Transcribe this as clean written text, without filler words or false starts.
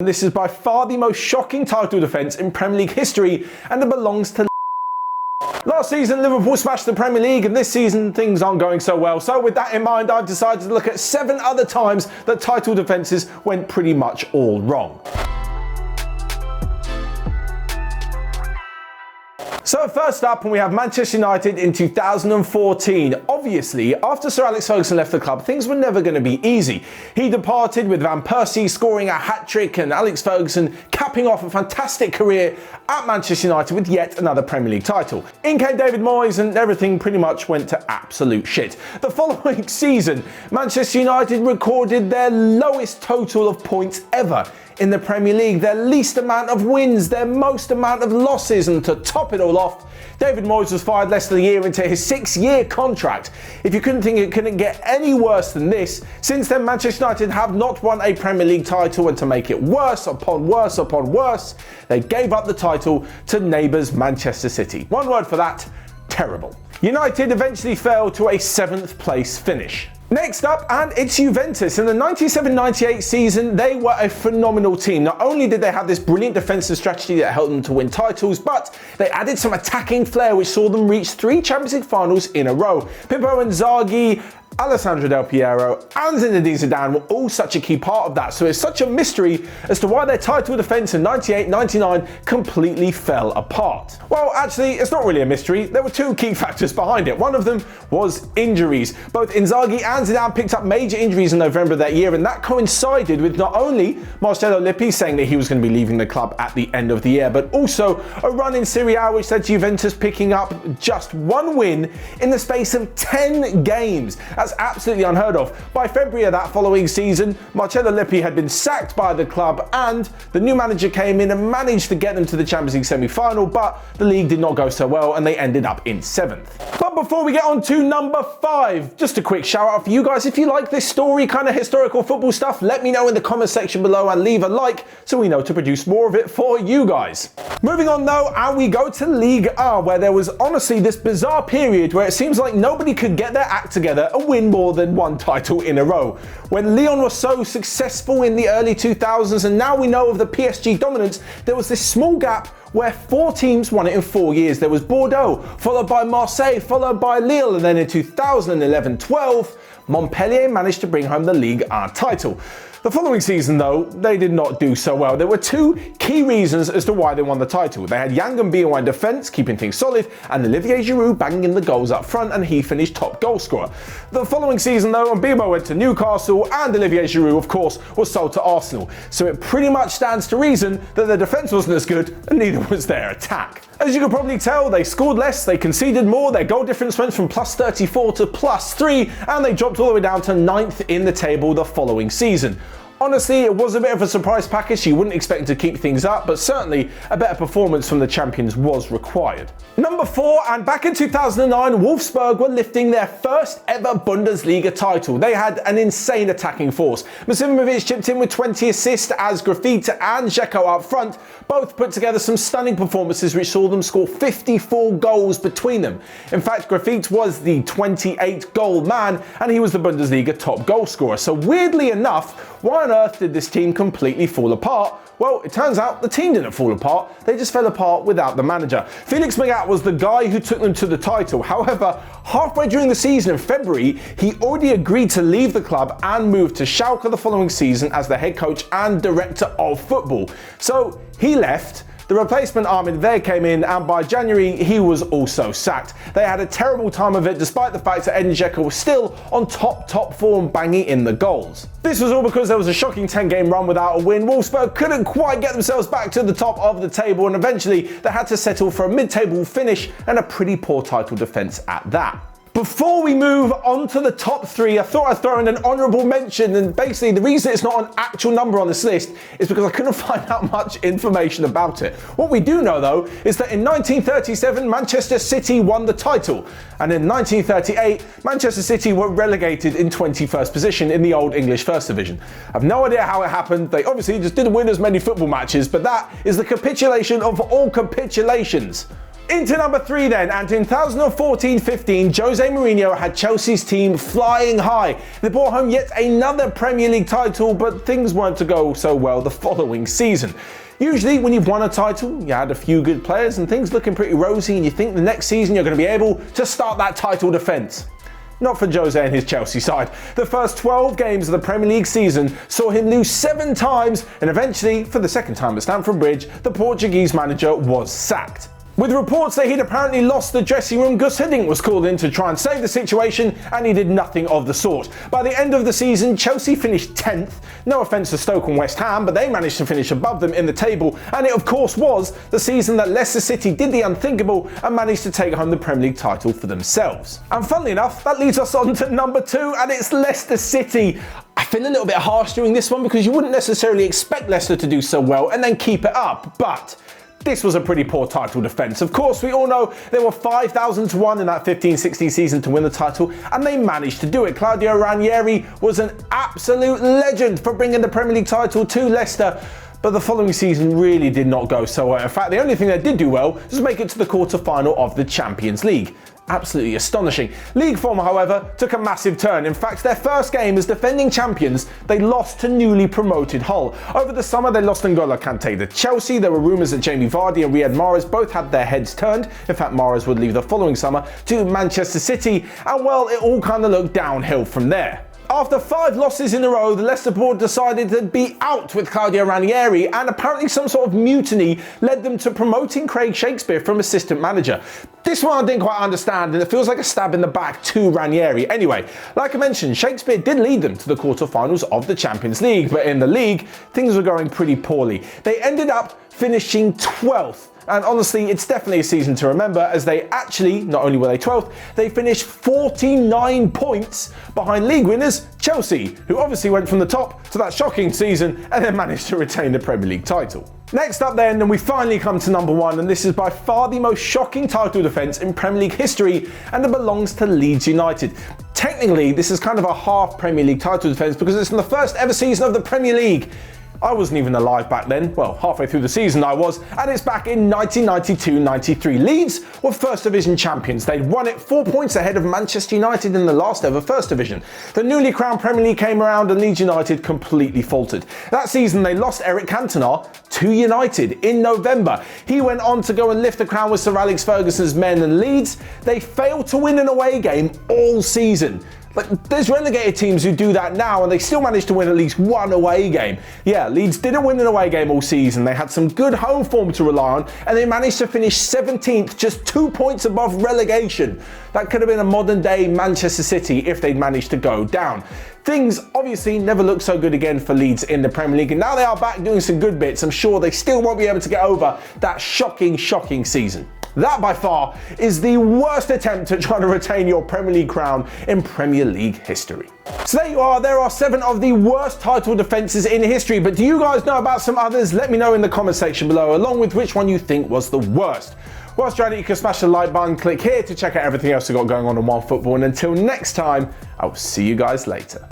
This is by far the most shocking title defence in Premier League history, and it belongs to Last season, Liverpool smashed the Premier League, and this season things aren't going so well. So with that in mind, I've decided to look at 7 other times that title defences went pretty much all wrong. So first up, we have Manchester United in 2014. Obviously, after Sir Alex Ferguson left the club, things were never going to be easy. He departed with Van Persie scoring a hat-trick and Alex Ferguson capping off a fantastic career at Manchester United with yet another Premier League title. In came David Moyes and everything pretty much went to absolute shit. The following season, Manchester United recorded their lowest total of points ever in the Premier League, their least amount of wins, their most amount of losses, and to top it all off, David Moyes was fired less than a year into his 6-year contract. If you couldn't think it couldn't get any worse than this, since then Manchester United have not won a Premier League title, and to make it worse upon worse upon worse, they gave up the title to neighbours Manchester City. One word for that: terrible. United eventually fell to a 7th place finish. Next up, and it's Juventus. In the 97-98 season, they were a phenomenal team. Not only did they have this brilliant defensive strategy that helped them to win titles, but they added some attacking flair which saw them reach 3 Champions League finals in a row. Pippo Inzaghi, Alessandro Del Piero and Zinedine Zidane were all such a key part of that, so it's such a mystery as to why their title defence in 98-99 completely fell apart. Well, actually, it's not really a mystery. There were 2 key factors behind it. One of them was injuries. Both Inzaghi and Zidane picked up major injuries in November of that year, and that coincided with not only Marcello Lippi saying that he was going to be leaving the club at the end of the year, but also a run in Serie A which led Juventus picking up just 1 win in the space of 10 games. That's absolutely unheard of. By February of that following season, Marcello Lippi had been sacked by the club, and the new manager came in and managed to get them to the Champions League semi-final, but the league did not go so well and they ended up in 7th. But before we get on to number 5, just a quick shout out for you guys. If you like this story, kind of historical football stuff, let me know in the comment section below and leave a like so we know to produce more of it for you guys. Moving on though, and we go to Liga, where there was honestly this bizarre period where it seems like nobody could get their act together and win more than 1 title in a row. When Lyon was so successful in the early 2000s, and now we know of the PSG dominance, there was this small gap where 4 teams won it in 4 years. There was Bordeaux, followed by Marseille, followed by Lille, and then in 2011-12, Montpellier managed to bring home the Ligue 1 title. The following season though, they did not do so well. There were 2 key reasons as to why they won the title. They had Yang Mbeumo in defence, keeping things solid, and Olivier Giroud banging in the goals up front, and he finished top goal scorer. The following season though, Mbeumo went to Newcastle, and Olivier Giroud of course was sold to Arsenal. So it pretty much stands to reason that their defence wasn't as good, and neither was their attack. As you can probably tell, they scored less, they conceded more, their goal difference went from +34 to +3, and they dropped all the way down to 9th in the table the following season. Honestly, it was a bit of a surprise package. You wouldn't expect them to keep things up, but certainly a better performance from the champions was required. Number 4, and back in 2009, Wolfsburg were lifting their first ever Bundesliga title. They had an insane attacking force. Masimovic chipped in with 20 assists as Grafite and Dzeko up front both put together some stunning performances which saw them score 54 goals between them. In fact, Grafite was the 28-goal man, and he was the Bundesliga top goal scorer. So weirdly enough, why on earth did this team completely fall apart? Well, it turns out the team didn't fall apart, they just fell apart without the manager. Felix Magath was the guy who took them to the title. However, halfway during the season in February, he already agreed to leave the club and move to Schalke the following season as the head coach and director of football. So he left. The replacement Armin Veh came in, and by January he was also sacked. They had a terrible time of it despite the fact that Edin Dzeko was still on top form, banging in the goals. This was all because there was a shocking 10-game run without a win. Wolfsburg couldn't quite get themselves back to the top of the table, and eventually they had to settle for a mid-table finish and a pretty poor title defence at that. Before we move on to the top 3, I thought I'd throw in an honourable mention, and basically the reason it's not an actual number on this list is because I couldn't find out much information about it. What we do know though is that in 1937 Manchester City won the title, and in 1938 Manchester City were relegated in 21st position in the Old English First Division. I've no idea how it happened. They obviously just didn't win as many football matches, but that is the capitulation of all capitulations. Into number 3 then, and in 2014-15, Jose Mourinho had Chelsea's team flying high. They brought home yet another Premier League title, but things weren't to go so well the following season. Usually when you've won a title, you had a few good players and things looking pretty rosy and you think the next season you're going to be able to start that title defence. Not for Jose and his Chelsea side. The first 12 games of the Premier League season saw him lose 7 times, and eventually, for the second time at Stamford Bridge, the Portuguese manager was sacked. With reports that he'd apparently lost the dressing room, Gus Hiddink was called in to try and save the situation, and he did nothing of the sort. By the end of the season, Chelsea finished 10th. No offence to Stoke and West Ham, but they managed to finish above them in the table, and it of course was the season that Leicester City did the unthinkable and managed to take home the Premier League title for themselves. And funnily enough, that leads us on to number 2, and it's Leicester City. I feel a little bit harsh doing this one because you wouldn't necessarily expect Leicester to do so well and then keep it up, but this was a pretty poor title defence. Of course, we all know they were 5,000 to 1 in that 15-16 season to win the title, and they managed to do it. Claudio Ranieri was an absolute legend for bringing the Premier League title to Leicester, but the following season really did not go so well. In fact, the only thing they did do well was make it to the quarter-final of the Champions League. Absolutely astonishing. League form, however, took a massive turn. In fact, their first game as defending champions, they lost to newly promoted Hull. Over the summer, they lost N'Golo Kante to Chelsea. There were rumours that Jamie Vardy and Riyad Mahrez both had their heads turned. In fact, Mahrez would leave the following summer to Manchester City, and well, it all kind of looked downhill from there. After 5 losses in a row, the Leicester board decided to be out with Claudio Ranieri, and apparently some sort of mutiny led them to promoting Craig Shakespeare from assistant manager. This one I didn't quite understand, and it feels like a stab in the back to Ranieri. Anyway, like I mentioned, Shakespeare did lead them to the quarterfinals of the Champions League, but in the league, things were going pretty poorly. They ended up finishing 12th. And honestly, it's definitely a season to remember, as they actually, not only were they 12th, they finished 49 points behind league winners Chelsea, who obviously went from the top to that shocking season and then managed to retain the Premier League title. Next up then, and we finally come to number 1, and this is by far the most shocking title defence in Premier League history, and it belongs to Leeds United. Technically, this is kind of a half Premier League title defence because it's in the first ever season of the Premier League. I wasn't even alive back then, well, halfway through the season I was, and it's back in 1992-93. Leeds were First Division champions. They'd won it 4 points ahead of Manchester United in the last ever First Division. The newly crowned Premier League came around and Leeds United completely faltered. That season they lost Eric Cantona to United in November. He went on to go and lift the crown with Sir Alex Ferguson's men, and Leeds, they failed to win an away game all season. Like, there's relegated teams who do that now and they still manage to win at least one away game. Yeah, Leeds didn't win an away game all season. They had some good home form to rely on and they managed to finish 17th, just 2 points above relegation. That could have been a modern day Manchester City if they'd managed to go down. Things obviously never looked so good again for Leeds in the Premier League, and now they are back doing some good bits. I'm sure they still won't be able to get over that shocking season. That by far is the worst attempt at trying to retain your Premier League crown in Premier League history. So there you are, there are 7 of the worst title defences in history, but do you guys know about some others? Let me know in the comment section below, along with which one you think was the worst. Whilst you're at it, you can smash the like button, click here to check out everything else we've got going on OneFootball, and until next time, I will see you guys later.